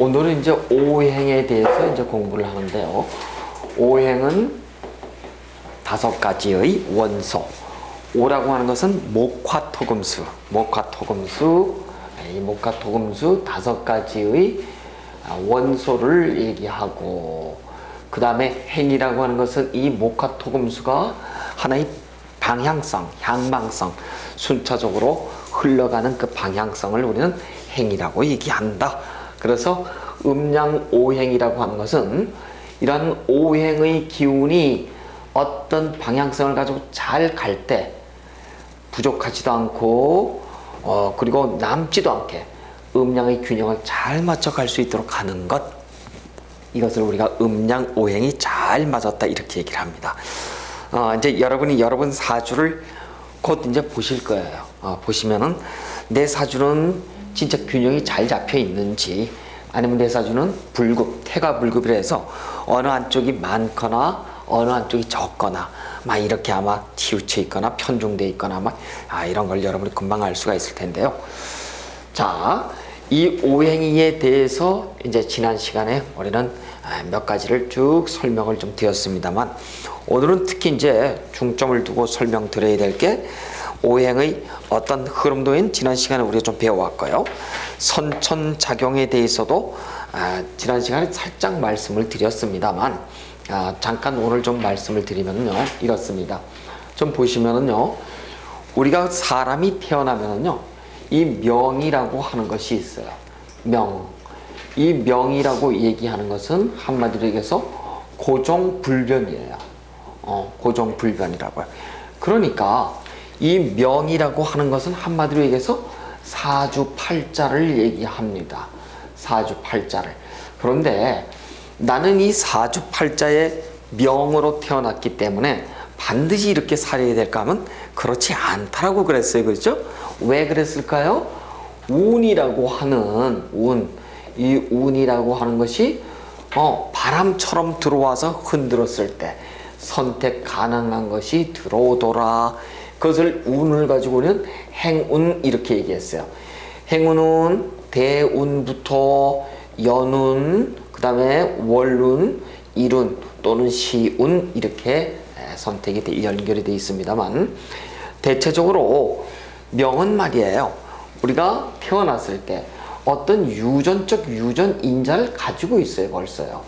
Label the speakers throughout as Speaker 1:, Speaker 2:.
Speaker 1: 오늘은 이제 오행에 대해서 이제 공부를 하는데요. 오행은 5가지의 원소. 오라고 하는 것은 목화토금수. 이 목화토금수 5가지의 원소를 얘기하고, 그 다음에 행이라고 하는 것은 이 목화토금수가 하나의 방향성, 향방성, 순차적으로 흘러가는 그 방향성을 우리는 행이라고 얘기한다. 그래서 음양오행이라고 하는 것은 이러한 오행의 기운이 어떤 방향성을 가지고 잘 갈 때 부족하지도 않고 그리고 남지도 않게 음양의 균형을 잘 맞춰 갈 수 있도록 하는 것, 이것을 우리가 음양오행이 잘 맞았다 이렇게 얘기를 합니다. 이제 여러분이 여러분 사주를 곧 이제 보실 거예요. 보시면은 내 사주는 진짜 균형이 잘 잡혀 있는지, 아니면 내 사주는 불급, 태가 불급이라 해서 어느 한쪽이 많거나 어느 한쪽이 적거나 막 이렇게 아마 치우쳐 있거나 편중돼 있거나 막 이런 걸 여러분이 금방 알 수가 있을 텐데요. 자, 이 오행에 대해서 이제 지난 시간에 우리는 몇 가지를 쭉 설명을 좀 드렸습니다만, 오늘은 특히 이제 중점을 두고 설명드려야 될 게 오행의 어떤 흐름도인 지난 시간에 우리가 좀 배워왔고요. 선천작용에 대해서도 지난 시간에 살짝 말씀을 드렸습니다만, 잠깐 오늘 좀 말씀을 드리면요, 이렇습니다. 좀 보시면은요, 우리가 사람이 태어나면은요, 이 명이라고 하는 것이 있어요. 이 명이라고 얘기하는 것은 한마디로 얘기해서 고정불변이에요. 고정불변이라고요. 그러니까 이 명이라고 하는 것은 한마디로 얘기해서 사주팔자를 얘기합니다. 사주팔자를. 그런데 나는 이 사주팔자의 명으로 태어났기 때문에 반드시 이렇게 살아야 될까 하면 그렇지 않다라고 그랬어요. 그렇죠? 왜 그랬을까요? 운이라고 하는 이 운이라고 하는 것이 바람처럼 들어와서 흔들었을 때 선택 가능한 것이 들어오더라. 그것을 운을 가지고 우리는 행운 이렇게 얘기했어요. 행운은 대운부터 연운, 그 다음에 월운, 일운 또는 시운 이렇게 선택이 연결이 되어 있습니다만, 대체적으로 명은 말이에요, 우리가 태어났을 때 어떤 유전적 유전인자를 가지고 있어요. 벌써요.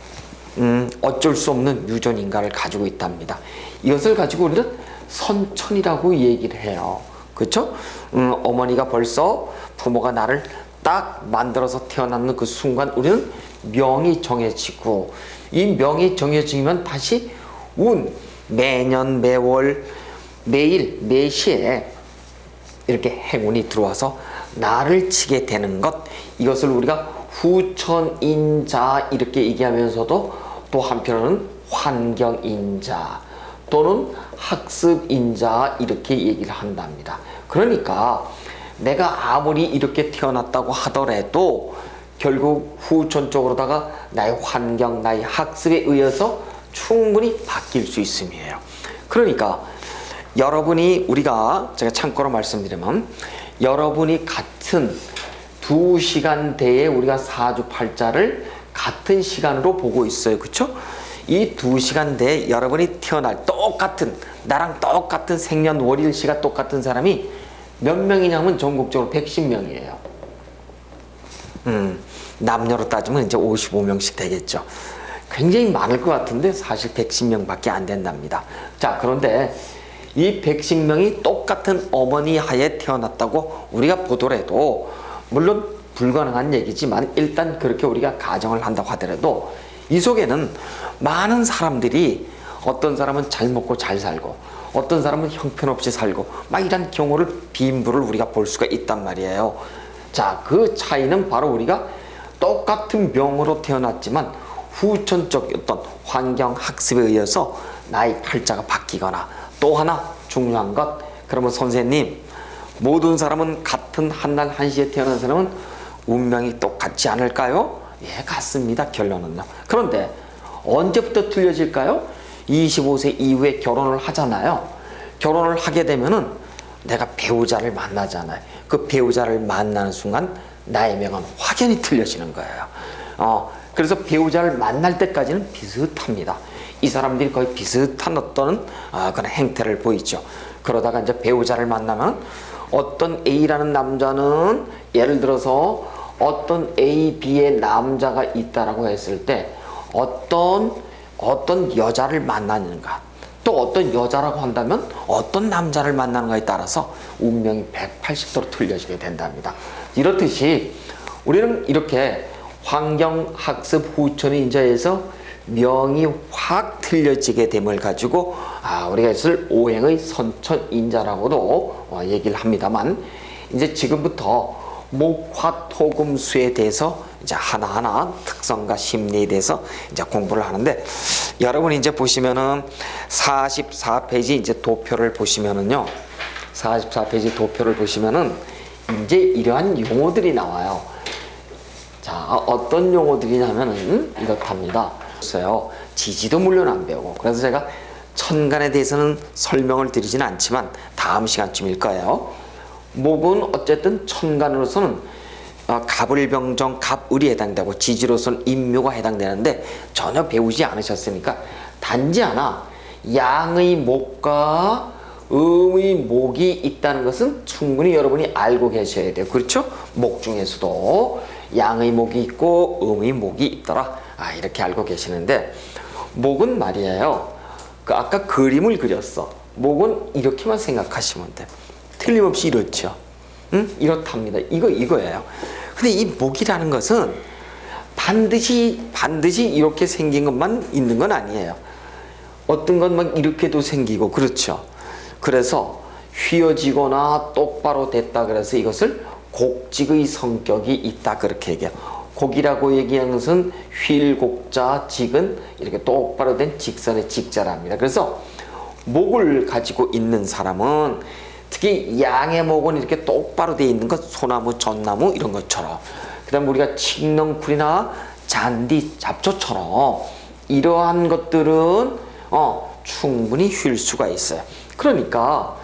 Speaker 1: 어쩔 수 없는 유전인가를 가지고 있답니다. 이것을 가지고 우리는 선천이라고 얘기를 해요. 그렇죠? 어머니가 벌써 부모가 나를 딱 만들어서 태어났는 그 순간 우리는 명이 정해지고, 이 명이 정해지면 다시 매년 매월 매일 매시에 이렇게 행운이 들어와서 나를 치게 되는 것, 이것을 우리가 후천인자 이렇게 얘기하면서도 또 한편으로는 환경인자 또는 학습인자 이렇게 얘기를 한답니다. 그러니까 내가 아무리 이렇게 태어났다고 하더라도 결국 후천적으로다가 나의 환경, 나의 학습에 의해서 충분히 바뀔 수 있음이에요. 그러니까 우리가 제가 참고로 말씀드리면, 여러분이 같은 2시간대에 우리가 사주팔자를 같은 시간으로 보고 있어요. 그렇죠? 이 2시간대에 여러분이 태어날 나랑 똑같은 생년월일시가 똑같은 사람이 몇 명이냐면 전국적으로 110명이에요. 남녀로 따지면 이제 55명씩 되겠죠. 굉장히 많을 것 같은데 사실 110명밖에 안 된답니다. 자, 그런데 이 110명이 똑같은 어머니 하에 태어났다고 우리가 보더라도, 물론 불가능한 얘기지만 일단 그렇게 우리가 가정을 한다고 하더라도, 이 속에는 많은 사람들이, 어떤 사람은 잘 먹고 잘 살고 어떤 사람은 형편없이 살고 막 이런 경우를, 빈부를 우리가 볼 수가 있단 말이에요. 자, 그 차이는 바로 우리가 똑같은 명으로 태어났지만 후천적 어떤 환경, 학습에 의해서 나의 팔자가 바뀌거나, 또 하나 중요한 것, 그러면 선생님, 모든 사람은 같은 한날 한시에 태어난 사람은 운명이 똑같지 않을까요? 예, 같습니다. 결론은요. 그런데 언제부터 틀려질까요? 25세 이후에 결혼을 하잖아요. 결혼을 하게 되면은 내가 배우자를 만나잖아요. 그 배우자를 만나는 순간 나의 명은 확연히 틀려지는 거예요. 그래서 배우자를 만날 때까지는 비슷합니다. 이 사람들이 거의 비슷한 어떤 그런 행태를 보이죠. 그러다가 이제 배우자를 만나면 어떤 A라는 남자는 예를 들어서 어떤 A, B의 남자가 있다라고 했을 때 어떤 여자를 만나는가, 또 어떤 여자라고 한다면 어떤 남자를 만나는가에 따라서 운명이 180도로 틀려지게 된답니다. 이렇듯이 우리는 이렇게 환경학습 후천의 인자에서 명이 확 틀려지게 됨을 가지고 우리가 있을 오행의 선천인자라고도 얘기를 합니다만, 이제 지금부터 목화토금수에 대해서 이제 하나하나 특성과 심리에 대해서 이제 공부를 하는데, 여러분 이제 보시면은 44페이지 이제 도표를 보시면은요, 44페이지 도표를 보시면은 이제 이러한 용어들이 나와요. 자, 어떤 용어들이냐면은 이렇답니다. 지지도 물론 안 배우고, 그래서 제가 천간에 대해서는 설명을 드리지는 않지만 다음 시간쯤일 거예요. 목은 어쨌든 천간으로서는 갑을병정, 갑을이 해당되고 지지로서는 임묘가 해당되는데 전혀 배우지 않으셨으니까 단지 하나 양의 목과 음의 목이 있다는 것은 충분히 여러분이 알고 계셔야 돼요. 그렇죠? 목 중에서도 양의 목이 있고 음의 목이 있더라, 이렇게 알고 계시는데, 목은 말이에요, 아까 그림을 그렸어. 목은 이렇게만 생각하시면 돼. 틀림없이 이렇죠. 이렇답니다. 이거예요. 근데 이 목이라는 것은 반드시 이렇게 생긴 것만 있는 건 아니에요. 어떤 건 막 이렇게도 생기고, 그렇죠. 그래서 휘어지거나 똑바로 됐다 그래서 이것을 곡직의 성격이 있다, 그렇게 얘기해요. 곡이라고 얘기하는 것은 휠곡자, 직은 이렇게 똑바로 된 직선의 직자랍니다. 그래서 목을 가지고 있는 사람은 특히 양의 목은 이렇게 똑바로 되어 있는 것, 소나무, 전나무 이런 것처럼, 그 다음에 우리가 칡넝쿨이나 잔디, 잡초처럼 이러한 것들은 충분히 휠 수가 있어요. 그러니까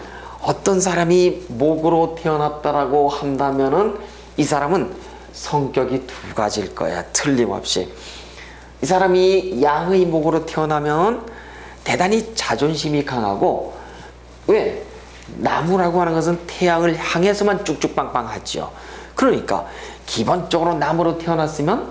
Speaker 1: 어떤 사람이 목으로 태어났다라고 한다면은 이 사람은 성격이 두 가지일 거야, 틀림없이. 이 사람이 양의 목으로 태어나면 대단히 자존심이 강하고, 왜? 나무라고 하는 것은 태양을 향해서만 쭉쭉빵빵하죠. 그러니까 기본적으로 나무로 태어났으면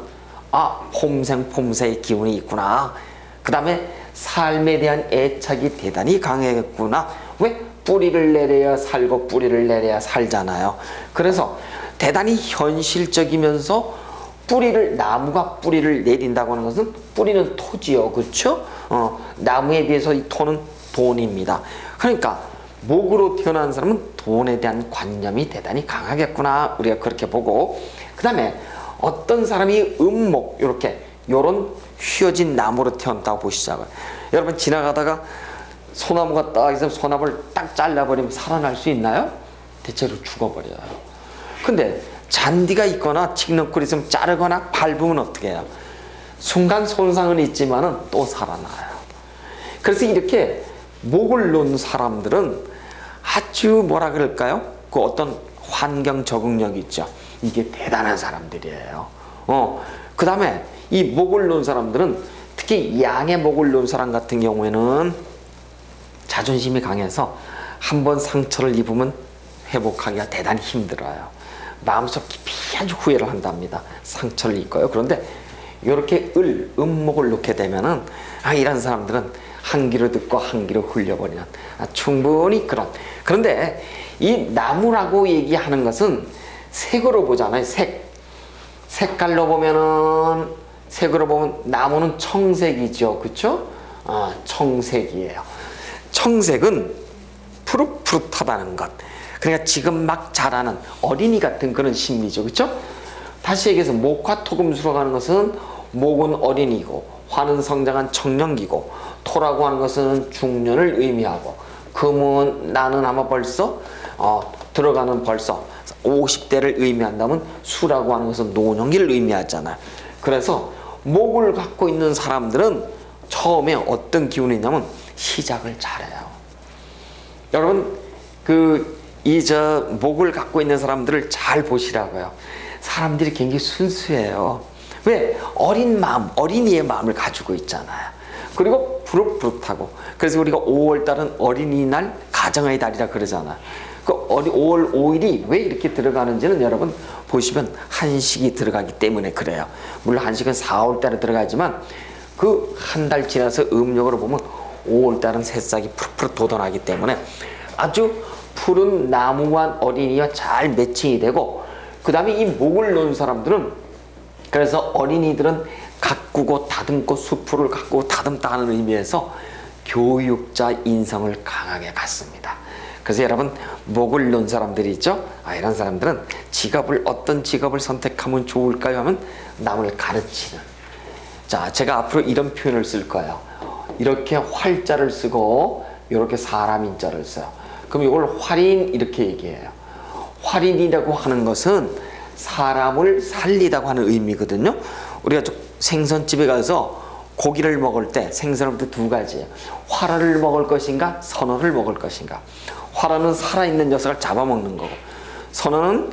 Speaker 1: 폼생폼사의 기운이 있구나, 그 다음에 삶에 대한 애착이 대단히 강했구나. 왜? 뿌리를 내려야 살고 뿌리를 내려야 살잖아요. 그래서 대단히 현실적이면서 나무가 뿌리를 내린다고 하는 것은, 뿌리는 토지요, 그렇죠? 나무에 비해서 이 토는 돈입니다. 그러니까 목으로 태어난 사람은 돈에 대한 관념이 대단히 강하겠구나, 우리가 그렇게 보고, 그 다음에 어떤 사람이 음목, 요런 휘어진 나무로 태어났다고 보시자고요. 여러분 지나가다가 소나무가 딱 있으면 소나무를 딱 잘라버리면 살아날 수 있나요? 대체로 죽어버려요. 근데 잔디가 있거나 칡넝쿨이 있으면 자르거나 밟으면 어떻게 해요? 순간 손상은 있지만은 또 살아나요. 그래서 이렇게 목을 놓은 사람들은 아주 뭐라 그럴까요? 그 어떤 환경 적응력이 있죠. 이게 대단한 사람들이에요. 그 다음에 이 목을 놓은 사람들은, 특히 양의 목을 놓은 사람 같은 경우에는 자존심이 강해서 한번 상처를 입으면 회복하기가 대단히 힘들어요. 마음속 깊이 아주 후회를 한답니다. 상처를 입고요. 그런데 이렇게 음목을 놓게 되면은 이런 사람들은 한 귀로 듣고 한 귀로 흘려버리는, 충분히 그런데 이 나무라고 얘기하는 것은 색으로 보잖아요. 색깔로 보면은, 색으로 보면 나무는 청색이죠, 그렇죠? 청색이에요. 청색은 푸릇푸릇하다는 것, 그러니까 지금 막 자라는 어린이 같은 그런 심리죠, 그렇죠? 다시 얘기해서 목화토금수로 가는 것은 목은 어린이고 화는 성장한 청년기고, 토라고 하는 것은 중년을 의미하고, 금은 나는 아마 벌써 들어가는 벌써 50대를 의미한다면, 수라고 하는 것은 노년기를 의미하잖아요. 그래서 목을 갖고 있는 사람들은 처음에 어떤 기운이 있냐면 시작을 잘해요. 여러분 목을 갖고 있는 사람들을 잘 보시라고요. 사람들이 굉장히 순수해요. 왜? 어린 마음, 어린이의 마음을 가지고 있잖아요. 그리고 푸릇푸릇하고. 그래서 우리가 5월달은 어린이날, 가정의 달이라 그러잖아요. 그 5월 5일이 왜 이렇게 들어가는지는 여러분 보시면 한식이 들어가기 때문에 그래요. 물론 한식은 4월달에 들어가지만 그 한 달 지나서 음력으로 보면 5월달은 새싹이 푸릇푸릇 돋아나기 때문에 아주 푸른 나무와 어린이와 잘 매칭이 되고, 그 다음에 이 목을 놓은 사람들은, 그래서 어린이들은 가꾸고 다듬고 수풀을 가꾸고 다듬다 하는 의미에서 교육자 인성을 강하게 갖습니다. 그래서 여러분 목을 놓은 사람들이 있죠. 이런 사람들은 어떤 직업을 선택하면 좋을까요 하면 남을 가르치는. 자, 제가 앞으로 이런 표현을 쓸 거예요. 이렇게 활자를 쓰고 이렇게 사람 인자를 써요. 그럼 이걸 활인 이렇게 얘기해요. 활인이라고 하는 것은 사람을 살리다고 하는 의미거든요. 우리가 생선집에 가서 고기를 먹을 때 생선은 두 가지예요. 활어를 먹을 것인가, 선어를 먹을 것인가. 활어는 살아있는 녀석을 잡아먹는 거고, 선어는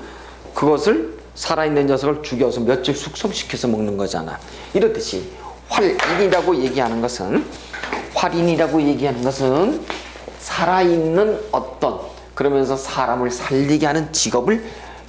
Speaker 1: 그것을 살아있는 녀석을 죽여서 며칠 숙성시켜서 먹는 거잖아. 이렇듯이 활인이라고 얘기하는 것은 살아있는 어떤, 그러면서 사람을 살리게 하는 직업을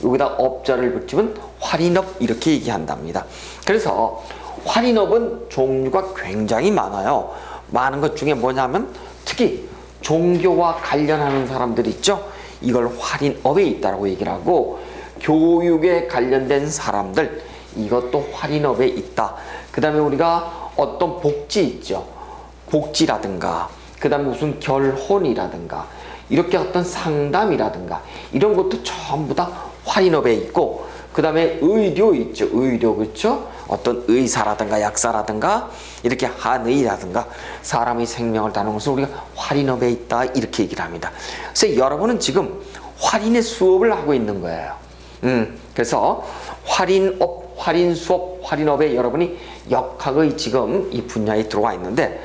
Speaker 1: 여기다 업자를 붙이면 활인업 이렇게 얘기한답니다. 그래서 활인업은 종류가 굉장히 많아요. 많은 것 중에 뭐냐면 특히 종교와 관련하는 사람들 있죠. 이걸 활인업에 있다고 얘기를 하고, 교육에 관련된 사람들 이것도 활인업에 있다. 그 다음에 우리가 어떤 복지 있죠. 복지라든가 그 다음에 무슨 결혼이라든가 이렇게 어떤 상담이라든가 이런 것도 전부 다 활인업에 있고, 그 다음에 의료 있죠. 의료, 그렇죠? 어떤 의사라든가 약사라든가 이렇게 한의라든가 사람의 생명을 다루는 것을 우리가 활인업에 있다 이렇게 얘기를 합니다. 그래서 여러분은 지금 활인의 수업을 하고 있는 거예요. 그래서 활인업, 활인수업, 활인업에 여러분이 역학의 지금 이 분야에 들어와 있는데,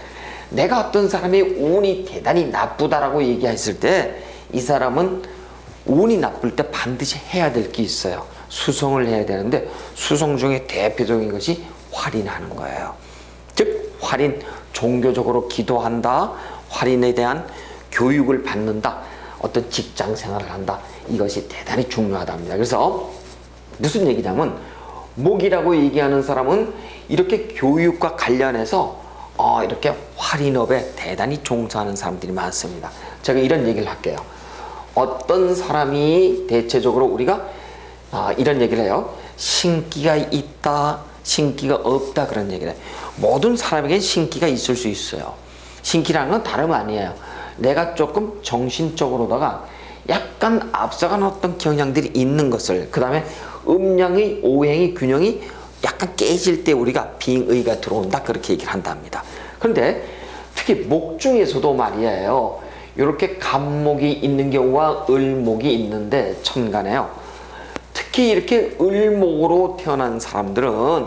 Speaker 1: 내가 어떤 사람의 운이 대단히 나쁘다라고 얘기했을 때 이 사람은 운이 나쁠 때 반드시 해야 될 게 있어요. 수성을 해야 되는데 수성 중에 대표적인 것이 활인하는 거예요. 즉 활인, 종교적으로 기도한다, 활인에 대한 교육을 받는다, 어떤 직장 생활을 한다. 이것이 대단히 중요하답니다. 그래서 무슨 얘기냐면 목이라고 얘기하는 사람은 이렇게 교육과 관련해서 이렇게 활인업에 대단히 종사하는 사람들이 많습니다. 제가 이런 얘기를 할게요. 어떤 사람이 대체적으로 우리가 이런 얘기를 해요. 신기가 있다, 신기가 없다 그런 얘기를 해요. 모든 사람에게 신기가 있을 수 있어요. 신기라는 건 다름 아니에요. 내가 조금 정신적으로다가 약간 앞서간 어떤 경향들이 있는 것을, 그 다음에 음양의 오행의 균형이 약간 깨질 때 우리가 빙의가 들어온다 그렇게 얘기를 한답니다. 그런데 특히 목 중에서도 말이에요. 이렇게 간목이 있는 경우와 을목이 있는데 천간에요. 특히 이렇게 을목으로 태어난 사람들은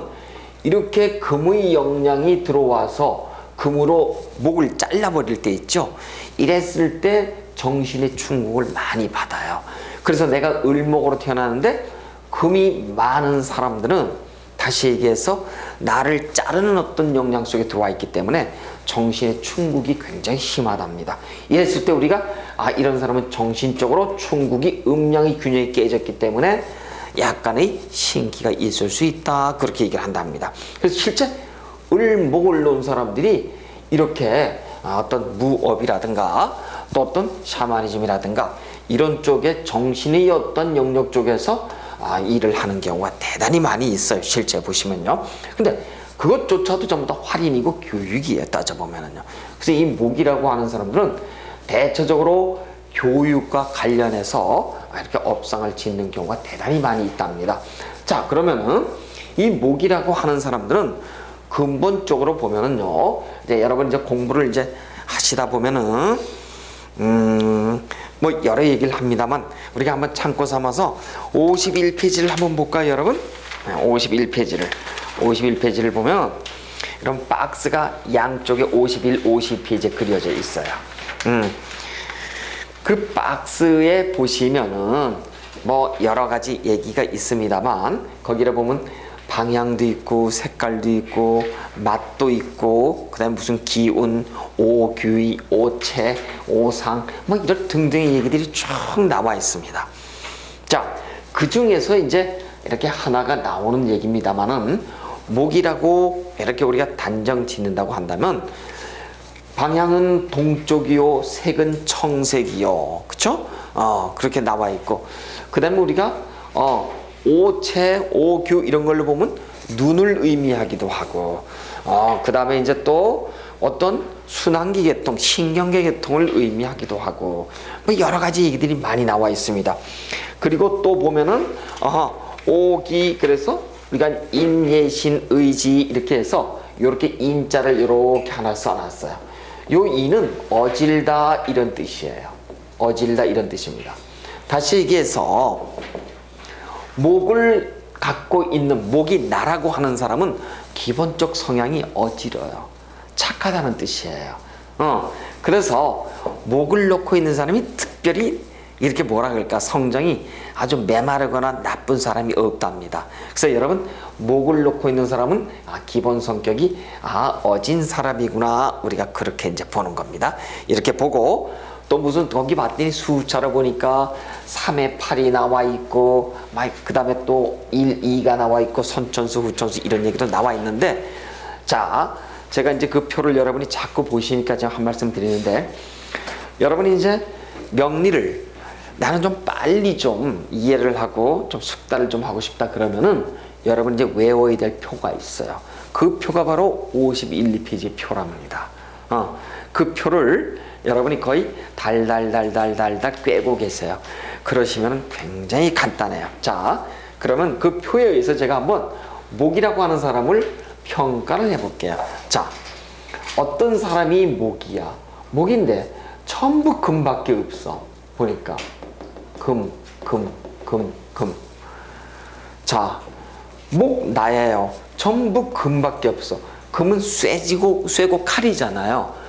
Speaker 1: 이렇게 금의 영향이 들어와서 금으로 목을 잘라버릴 때 있죠. 이랬을 때 정신의 충격을 많이 받아요. 그래서 내가 을목으로 태어나는데 금이 많은 사람들은 다시 얘기해서 나를 자르는 어떤 영향 속에 들어와 있기 때문에 정신의 충격이 굉장히 심하답니다. 이랬을 때 우리가 이런 사람은 정신적으로 충격이 음양의 균형이 깨졌기 때문에 약간의 신기가 있을 수 있다 그렇게 얘기를 한답니다. 그래서 실제 을목을 놓은 사람들이 이렇게 어떤 무업이라든가 또 어떤 샤머니즘이라든가 이런 쪽에 정신의 어떤 영역 쪽에서 일을 하는 경우가 대단히 많이 있어요. 실제 보시면요. 근데 그것조차도 전부 다 활인이고 교육이에요. 따져보면은요. 그래서 이 목이라고 하는 사람들은 대체적으로 교육과 관련해서 이렇게 업상을 짓는 경우가 대단히 많이 있답니다. 자, 그러면은 이 목이라고 하는 사람들은 근본적으로 보면은요. 이제 여러분 이제 공부를 이제 하시다 보면은 뭐 여러 얘기를 합니다만 우리가 한번 참고 삼아서 51페이지를 한번 볼까요, 여러분? 51페이지를 보면 이런 박스가 양쪽에 51, 50페이지에 그려져 있어요. 그 박스에 보시면은 뭐 여러 가지 얘기가 있습니다만 거기를 보면 방향도 있고 색깔도 있고 맛도 있고 그다음에 무슨 기운, 오규, 오체, 오상 뭐 이런 등등의 얘기들이 쭉 나와 있습니다. 자, 그 중에서 이제 이렇게 하나가 나오는 얘기입니다만은 목이라고 이렇게 우리가 단정 짓는다고 한다면 방향은 동쪽이요, 색은 청색이요, 그쵸? 그렇게 나와 있고 그 다음에 우리가 오체, 오규 이런 걸로 보면 눈을 의미하기도 하고 그 다음에 이제 또 어떤 순환기 계통, 신경계 계통을 의미하기도 하고 뭐 여러 가지 얘기들이 많이 나와 있습니다. 그리고 또 보면은 오기 그래서 우리가 인예신 의지 이렇게 해서 이렇게 인자를 이렇게 하나 써놨어요. 요 이는 어질다 이런 뜻이에요. 어질다 이런 뜻입니다. 다시 얘기해서 목을 갖고 있는 목이 나라고 하는 사람은 기본적 성향이 어지러요. 착하다는 뜻이에요. 그래서 목을 놓고 있는 사람이 특별히 이렇게 뭐라 그럴까 성정이 아주 메마르거나 나쁜 사람이 없답니다. 그래서 여러분 목을 놓고 있는 사람은 기본 성격이 어진 사람이구나 우리가 그렇게 이제 보는 겁니다. 이렇게 보고 또 무슨 거기 봤더니 수차로 보니까 3에 8이 나와 있고 그 다음에 또 1, 2가 나와 있고 선천수, 후천수 이런 얘기도 나와 있는데 자 제가 이제 그 표를 여러분이 자꾸 보시니까 제가 한 말씀 드리는데 여러분이 이제 명리를 나는 좀 빨리 좀 이해를 하고 좀 숙달을 좀 하고 싶다 그러면은 여러분 이제 외워야 될 표가 있어요. 그 표가 바로 51, 2페이지 표랍니다. 그 표를 여러분이 거의 달달달달달달 꿰고 계세요. 그러시면 굉장히 간단해요. 자, 그러면 그 표에 의해서 제가 한번 목이라고 하는 사람을 평가를 해볼게요. 자, 어떤 사람이 목이야? 목인데 전부 금밖에 없어. 보니까 금. 자, 목 나예요. 전부 금밖에 없어. 금은 쇠고 칼이잖아요.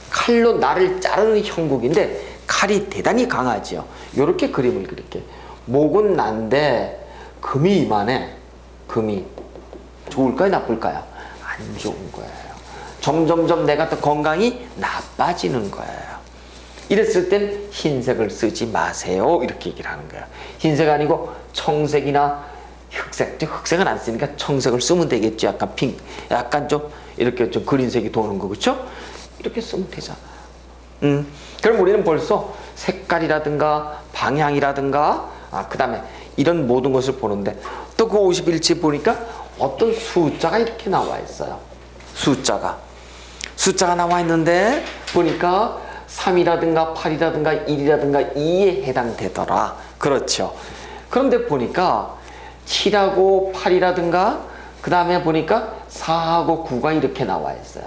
Speaker 1: 칼로 나를 자르는 형국인데 칼이 대단히 강하죠. 이렇게 그림을 그릴게. 목은 난데 금이 이만해. 금이 좋을까요? 나쁠까요? 안 좋은 거예요. 점점점 내가 더 건강이 나빠지는 거예요. 이랬을 땐 흰색을 쓰지 마세요. 이렇게 얘기를 하는 거예요. 흰색 아니고 청색이나 흑색. 흑색은 안 쓰니까 청색을 쓰면 되겠죠. 약간 핑크, 약간 좀 이렇게 좀 그린색이 도는 거, 그렇죠? 이렇게 쓰면 되잖아. 그럼 우리는 벌써 색깔이라든가 방향이라든가 그 다음에 이런 모든 것을 보는데 또 그 51지 보니까 어떤 숫자가 이렇게 나와 있어요. 숫자가 나와 있는데 보니까 3이라든가 8이라든가 1이라든가 2에 해당되더라. 그렇죠. 그런데 보니까 7하고 8이라든가 그 다음에 보니까 4하고 9가 이렇게 나와 있어요.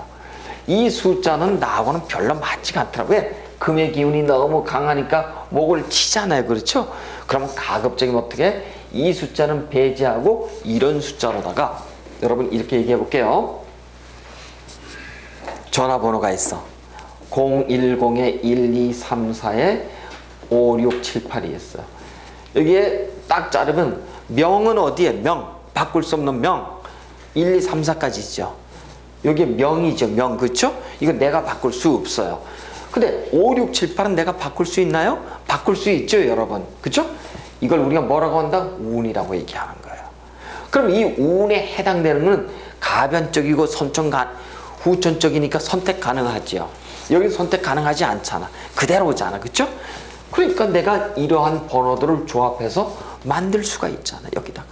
Speaker 1: 이 숫자는 나하고는 별로 맞지가 않더라고요. 금의 기운이 너무 강하니까 목을 치잖아요. 그렇죠? 그러면 가급적이면 어떻게? 이 숫자는 배제하고 이런 숫자로다가 여러분 이렇게 얘기해 볼게요. 전화번호가 있어. 010에 1234에 5678이 있어. 여기에 딱 자르면 명은 어디에? 명. 바꿀 수 없는 명. 1234까지 있죠. 여기 명이죠. 명. 그렇죠? 이거 내가 바꿀 수 없어요. 근데 5678은 내가 바꿀 수 있나요? 바꿀 수 있죠, 여러분. 그렇죠? 이걸 우리가 뭐라고 한다? 운이라고 얘기하는 거예요. 그럼 이 운에 해당되는 건 가변적이고 후천적이니까 선택 가능하죠. 여기 선택 가능하지 않잖아. 그대로잖아. 그렇죠? 그러니까 내가 이러한 번호들을 조합해서 만들 수가 있잖아. 여기다가.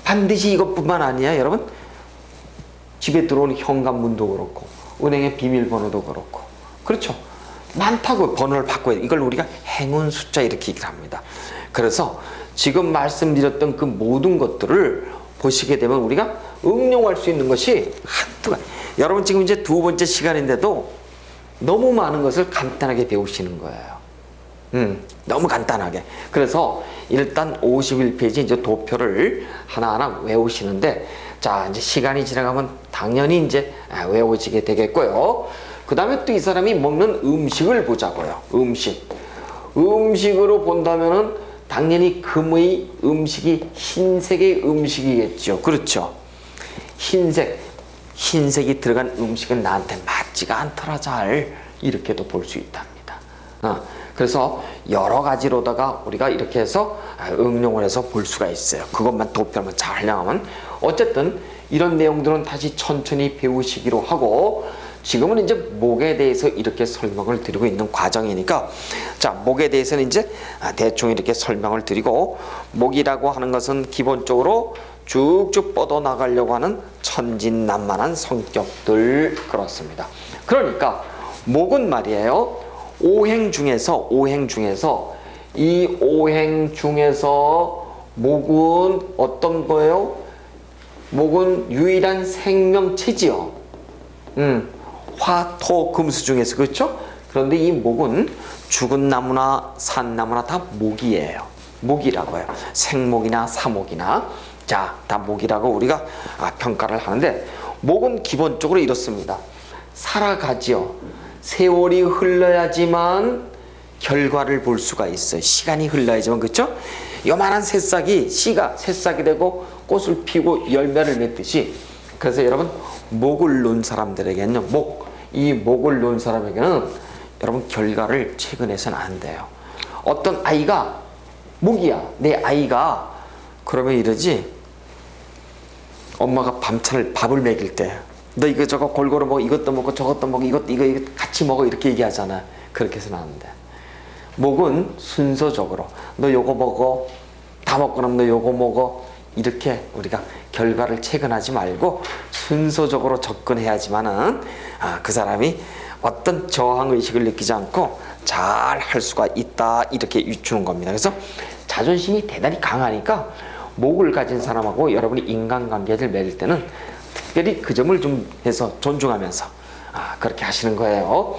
Speaker 1: 반드시 이것뿐만 아니야, 여러분. 집에 들어오는 현관문도 그렇고 은행의 비밀번호도 그렇고 그렇죠. 많다고 번호를 바꿔야 돼. 이걸 우리가 행운 숫자 이렇게 얘기를 합니다. 그래서 지금 말씀드렸던 그 모든 것들을 보시게 되면 우리가 응용할 수 있는 것이 한두 가지. 여러분 지금 이제 두 번째 시간인데도 너무 많은 것을 간단하게 배우시는 거예요. 너무 간단하게. 그래서 일단 51페이지 이제 도표를 하나하나 외우시는데 자, 이제 시간이 지나가면 당연히 이제 외워지게 되겠고요. 그 다음에 또 이 사람이 먹는 음식을 보자고요. 음식으로 본다면은 당연히 금의 음식이 흰색의 음식이겠죠. 그렇죠. 흰색이 들어간 음식은 나한테 맞지가 않더라 잘. 이렇게도 볼 수 있답니다. 그래서 여러 가지로다가 우리가 이렇게 해서 응용을 해서 볼 수가 있어요. 그것만 도표만 잘 활용하면. 어쨌든 이런 내용들은 다시 천천히 배우시기로 하고, 지금은 이제 목에 대해서 이렇게 설명을 드리고 있는 과정이니까, 자, 목에 대해서는 이제 대충 이렇게 설명을 드리고, 목이라고 하는 것은 기본적으로 쭉쭉 뻗어나가려고 하는 천진난만한 성격들, 그렇습니다. 그러니까 목은 말이에요, 오행 중에서 이 오행 중에서 목은 어떤 거예요? 목은 유일한 생명체지요. 화, 토, 금수 중에서, 그렇죠? 그런데 이 목은 죽은 나무나 산 나무나 다 목이에요. 목이라고 해요. 생목이나 사목이나. 자, 다 목이라고 우리가 평가를 하는데, 목은 기본적으로 이렇습니다. 살아가지요. 세월이 흘러야지만 결과를 볼 수가 있어요. 시간이 흘러야지만, 그렇죠? 요만한 새싹이, 씨가 새싹이 되고 꽃을 피고 열매를 맺듯이, 그래서 여러분, 목을 놓은 사람들에게는요, 이 목을 놓은 사람에게는 여러분 결과를 최근해서는 안 돼요. 어떤 아이가 목이야, 내 아이가, 그러면 이러지, 엄마가 밤차를 밥을 먹일 때 너 이거 저거 골고루 먹어, 이것도 먹고 저것도 먹어, 이거 같이 먹어, 이렇게 얘기하잖아. 그렇게 해서는 안 돼. 목은 순서적으로 너 요거 먹어, 다 먹고 나면 너 요거 먹어, 이렇게 우리가 결과를 체근하지 말고 순서적으로 접근해야지만은 그 사람이 어떤 저항의식을 느끼지 않고 잘 할 수가 있다, 이렇게 유추는 겁니다. 그래서 자존심이 대단히 강하니까 목을 가진 사람하고 여러분이 인간관계를 맺을 때는 특별히 그 점을 좀 해서 존중하면서 그렇게 하시는 거예요.